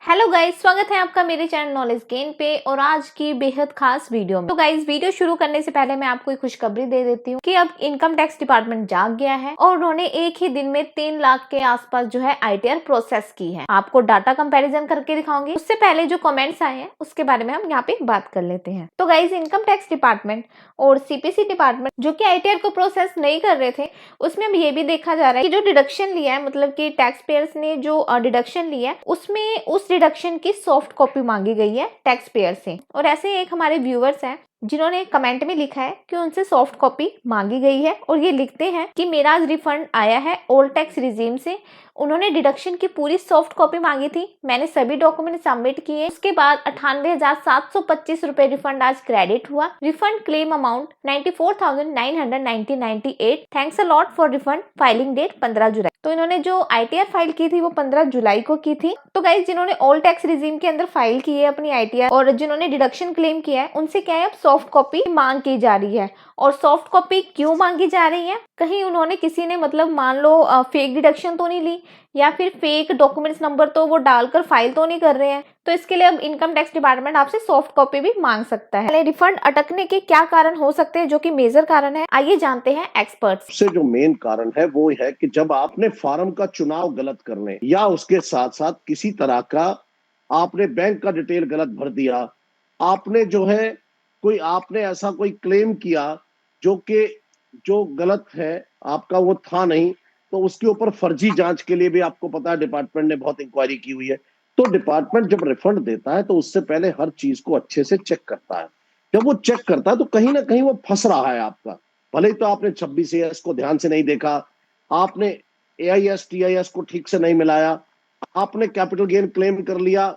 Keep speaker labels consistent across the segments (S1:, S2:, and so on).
S1: Hello guys, स्वागत है आपका मेरे चैनल नॉलेज गेन पे और आज की बेहद खास वीडियो में। तो गाइस, वीडियो शुरू करने से पहले मैं आपको एक खुशखबरी दे देती हूँ कि अब इनकम टैक्स डिपार्टमेंट जाग गया है और उन्होंने एक ही दिन में 3 लाख के आसपास जो है ITR प्रोसेस की है। आपको डाटा कंपैरिजन करके दिखाऊंगी। उससे पहले जो कमेंट्स आए हैं उसके बारे में हम यहाँ पे बात कर लेते हैं। तो गाइस, इनकम टैक्स डिपार्टमेंट और CPC डिपार्टमेंट जो कि ITR को प्रोसेस नहीं कर रहे थे, उसमें अब ये भी देखा जा रहा है कि जो डिडक्शन लिया है, मतलब कि टैक्स पेयर्स ने जो डिडक्शन लिया है उसमें उस डिडक्शन की सॉफ्ट कॉपी मांगी गई है टैक्स पेयर से। और ऐसे एक हमारे व्यूअर्स हैं जिन्होंने कमेंट में लिखा है कि उनसे सॉफ्ट कॉपी मांगी गई है और ये लिखते हैं कि मेरा आज रिफंड आया है ओल्ड टैक्स रिजीम से। उन्होंने डिडक्शन की पूरी सॉफ्ट कॉपी मांगी थी, मैंने सभी डॉक्यूमेंट सबमिट किए। उसके बाद 98,725 रुपए रिफंड आज क्रेडिट हुआ। Refund claim amount 94,998। Thanks a lot for refund. Filing date 15 जुलाई। तो इन्होंने जो ITR फाइल की थी वो 15 जुलाई को की थी। तो गाइस, जिन्होंने ओल्ड टैक्स रिजीम के अंदर फाइल की है अपनी ITR और जिन्होंने डिडक्शन क्लेम किया है, उनसे क्या है, अब सॉफ्ट कॉपी मांग की जा रही है। और सॉफ्ट कॉपी क्यों मांगी जा रही है? कहीं उन्होंने किसी ने मतलब मान लो फेक डिडक्शन तो नहीं ली या फिर फेक डॉक्यूमेंट्स नंबर तो वो डालकर फाइल तो नहीं कर रहे हैं। तो इसके लिए अब इनकम टैक्स डिपार्टमेंट आपसे सॉफ्ट कॉपी भी मांग सकता है। रिफंड अटकने के क्या कारण हो सकते हैं, जो कि मेजर कारण है, आइए जानते हैं एक्सपर्ट्स
S2: से। जो मेन कारण है वो है कि जब आपने फार्म का चुनाव गलत करने या उसके साथ साथ किसी तरह का आपने बैंक का डिटेल गलत भर दिया, आपने जो है आपने ऐसा कोई क्लेम किया जो गलत है, आपका वो था नहीं, तो उसके ऊपर फर्जी जांच के लिए भी आपको पता है डिपार्टमेंट ने बहुत इंक्वायरी की हुई है। तो डिपार्टमेंट जब रिफंड देता है तो उससे पहले हर चीज को अच्छे से चेक करता है। जब वो चेक करता है तो कहीं ना कहीं वो फंस रहा है आपका। भले ही तो आपने 26AS को ध्यान से नहीं देखा, आपने AIS TIS को ठीक से नहीं मिलाया, आपने कैपिटल गेन क्लेम कर लिया,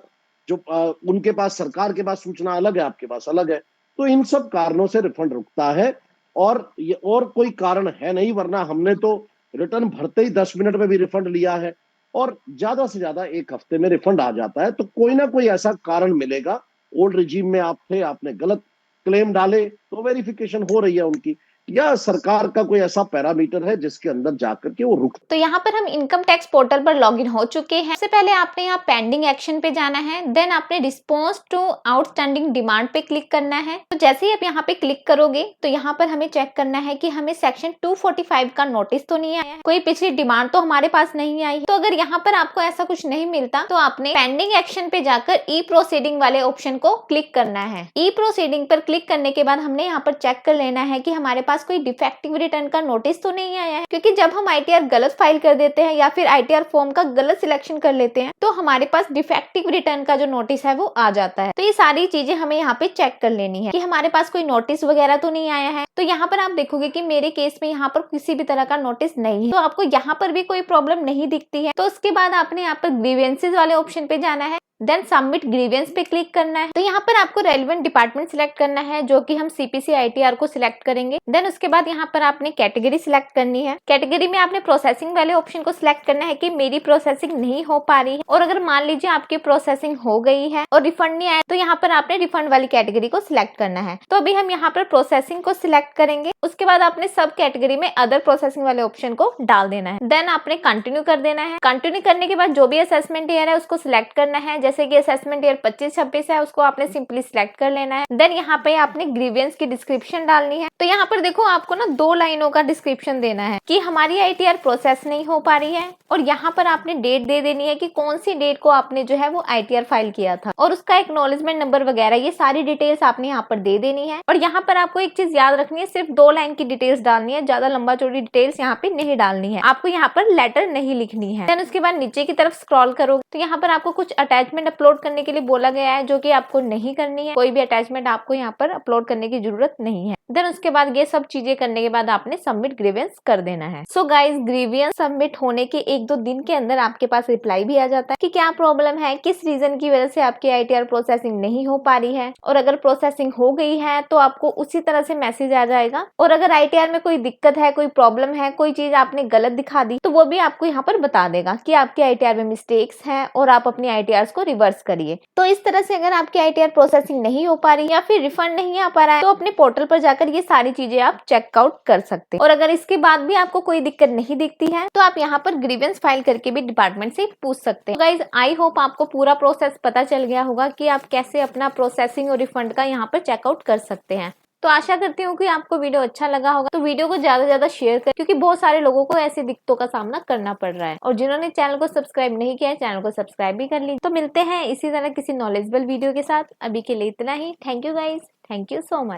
S2: जो उनके पास सरकार के पास सूचना अलग है, आपके पास अलग है। तो इन सब कारणों से रिफंड रुकता है और ये और कोई कारण है नहीं, वरना हमने तो रिटर्न भरते ही 10 मिनट में भी रिफंड लिया है और ज्यादा से ज्यादा 1 हफ्ते में रिफंड आ जाता है। तो कोई ना कोई ऐसा कारण मिलेगा। ओल्ड रिजीम में आप थे, आपने गलत क्लेम डाले तो वेरिफिकेशन हो रही है उनकी, या सरकार का कोई ऐसा पैरामीटर है जिसके अंदर जाकर के वो रुक।
S1: तो यहाँ पर हम इनकम टैक्स पोर्टल पर लॉगिन हो चुके हैं। सबसे पहले आपने यहाँ पेंडिंग एक्शन पे जाना है, देन आपने रिस्पॉन्स टू आउटस्टैंडिंग डिमांड पे क्लिक करना है। तो जैसे ही आप यहाँ पे क्लिक करोगे तो यहाँ पर हमें चेक करना है कि हमें सेक्शन 245 का नोटिस तो नहीं आया है, कोई पिछली डिमांड तो हमारे पास नहीं आई। तो अगर यहाँ पर आपको ऐसा कुछ नहीं मिलता तो आपने पेंडिंग एक्शन पे जाकर ई प्रोसीडिंग वाले ऑप्शन को क्लिक करना है। ई प्रोसीडिंग पर क्लिक करने के बाद हमने यहाँ पर चेक कर लेना है कि हमारे पास कोई डिफेक्टिव रिटर्न का नोटिस तो नहीं आया है, क्योंकि जब हम ITR गलत फाइल कर देते हैं या फिर ITR फॉर्म का गलत सिलेक्शन कर लेते हैं तो हमारे पास डिफेक्टिव रिटर्न का जो नोटिस है वो आ जाता है। तो ये सारी चीजें हमें यहाँ पे चेक कर लेनी है कि हमारे पास कोई नोटिस वगैरह तो नहीं आया है। तो यहाँ पर आप देखोगे कि मेरे केस में यहाँ पर किसी भी तरह का नोटिस नहीं है, तो आपको यहाँ पर भी कोई प्रॉब्लम नहीं दिखती है। तो उसके बाद आपने यहाँ पर ग्रीवेंसेज वाले ऑप्शन पे जाना है, देन सबमिट ग्रीवेंस पे क्लिक करना है। तो यहाँ पर आपको रेलेवेंट डिपार्टमेंट सिलेक्ट करना है, जो कि हम CPC ITR को सिलेक्ट करेंगे। देन उसके बाद यहाँ पर आपने कैटेगरी सिलेक्ट करनी है। कैटेगरी में आपने प्रोसेसिंग वाले ऑप्शन को सिलेक्ट करना है कि मेरी प्रोसेसिंग नहीं हो पा रही है, और अगर मान लीजिए आपकी प्रोसेसिंग हो गई है और रिफंड नहीं आया तो यहाँ पर आपने रिफंड वाली कैटेगरी को सिलेक्ट करना है। तो अभी हम यहाँ पर प्रोसेसिंग को सिलेक्ट करेंगे। उसके बाद आपने सब कैटेगरी में अदर प्रोसेसिंग वाले ऑप्शन को डाल देना है, देन आपने कंटिन्यू कर देना है। कंटिन्यू करने के बाद जो भी असेसमेंट ईयर है उसको सिलेक्ट करना है, जैसे कि असेसमेंट ईयर 25-26 है, उसको आपने सिंपली सिलेक्ट कर लेना है। देन यहाँ पे आपने ग्रीवेंस की डिस्क्रिप्शन डालनी है। तो यहाँ पर देखो, आपको ना 2 लाइनों का डिस्क्रिप्शन देना है कि हमारी ITR प्रोसेस नहीं हो पा रही है, और यहाँ पर आपने डेट दे देनी है कि कौन सी डेट को आपने जो है वो ITR फाइल किया था, और उसका एक्नॉलेजमेंट नंबर वगैरह ये सारी डिटेल्स आपने यहाँ पर दे देनी है। और यहाँ पर आपको एक चीज याद रखनी है, सिर्फ 2 लाइन की डिटेल्स डालनी है, ज्यादा लंबा चौड़ी डिटेल्स यहाँ पे नहीं डालनी है। आपको यहाँ पर लेटर नहीं लिखनी है। देन उसके बाद नीचे की तरफ स्क्रॉल करोगे तो यहाँ पर आपको कुछ अटैचमेंट अपलोड करने के लिए बोला गया है, जो कि आपको नहीं करनी है। कोई भी अटैचमेंट आपको यहाँ पर अपलोड करने की जरूरत नहीं है। देन उसके बाद ये सब चीजें करने के बाद आपने सबमिट ग्रीवेंस कर देना है। सो गाइस, ग्रीवेंस सबमिट होने के 1-2 दिन के अंदर आपके पास रिप्लाई भी आ जाता है कि क्या प्रॉब्लम है, किस रीजन की वजह से आपकी ITR प्रोसेसिंग नहीं हो पा रही है। और अगर प्रोसेसिंग हो गई है तो आपको उसी तरह से मैसेज आ जाएगा, और अगर ITR में कोई दिक्कत है, कोई प्रॉब्लम है, कोई चीज आपने गलत दिखा दी तो वो भी आपको यहाँ पर बता देगा कि आपकी ITR में मिस्टेक्स हैं और आप अपनी ITRs को रिवर्स करिए। तो इस तरह से अगर आपकी ITR प्रोसेसिंग नहीं हो पा रही या फिर रिफंड नहीं आ पा रहा है तो अपने पोर्टल पर जाकर ये सारी चीजें आप चेकआउट कर सकते हैं। और अगर इसके बाद भी आपको कोई दिक्कत नहीं दिखती है तो आप यहाँ पर ग्रीवेंस फाइल करके भी डिपार्टमेंट से पूछ सकते हैं। गाइज आई होप आपको पूरा प्रोसेस पता चल गया होगा कि आप कैसे अपना प्रोसेसिंग और रिफंड का यहाँ पर चेकआउट कर सकते हैं। तो आशा करती हूँ कि आपको वीडियो अच्छा लगा होगा, तो वीडियो को ज्यादा से ज्यादा शेयर करें क्योंकि बहुत सारे लोगों को ऐसी दिक्कतों का सामना करना पड़ रहा है। और जिन्होंने चैनल को सब्सक्राइब नहीं किया है चैनल को सब्सक्राइब भी कर लीजिए। तो मिलते हैं इसी तरह किसी नॉलेजेबल वीडियो के साथ। अभी के लिए इतना ही। Thank you guys, thank you so much.